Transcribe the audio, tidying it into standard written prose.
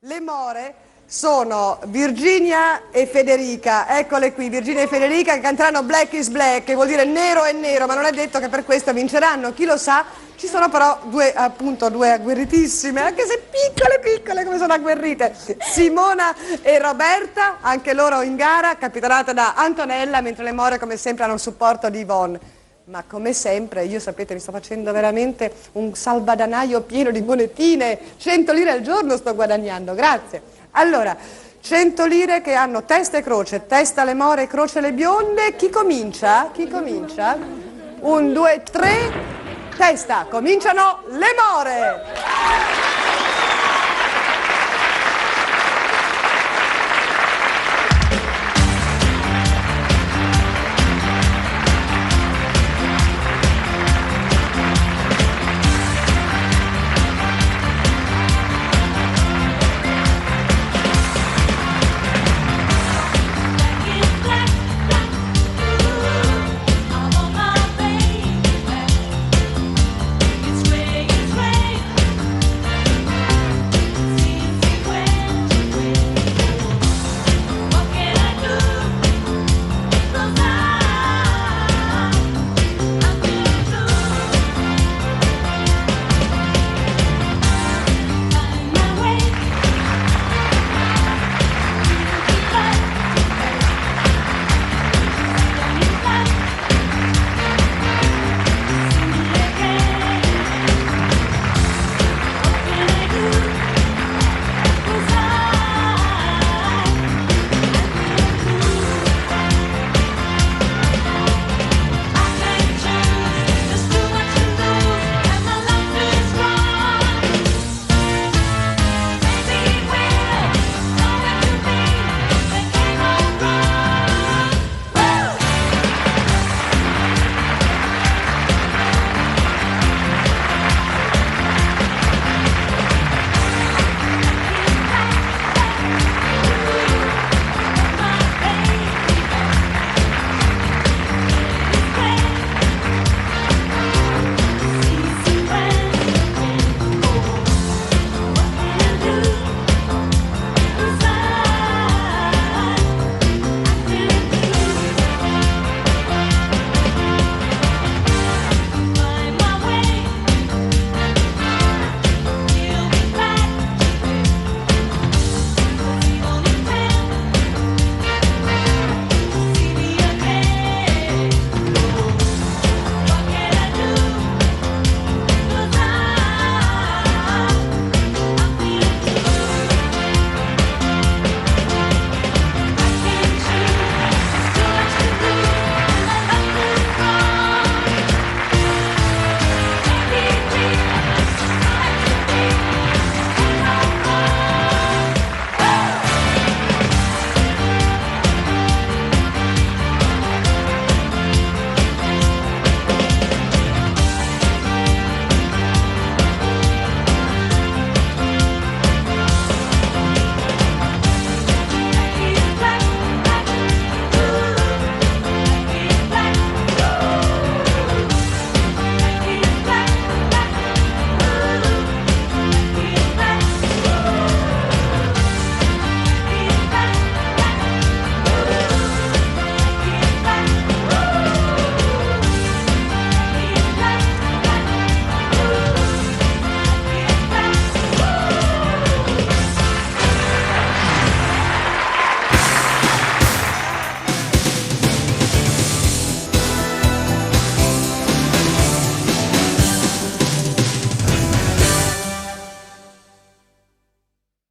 Le more sono Virginia e Federica, eccole qui, Virginia e Federica che canteranno Black is Black, che vuol dire nero è nero, ma non è detto che per questo vinceranno, chi lo sa. Ci sono però due agguerritissime, anche se piccole come sono agguerrite, Simona e Roberta, anche loro in gara, capitanate da Antonella, mentre le more come sempre hanno il supporto di Yvonne. Ma come sempre, io sapete, mi sto facendo veramente un salvadanaio pieno di monetine, 100 lire al giorno sto guadagnando, grazie. Allora, 100 lire che hanno testa e croce, testa le more, croce le bionde, chi comincia? Chi comincia? 1, 2, 3, testa, cominciano le more!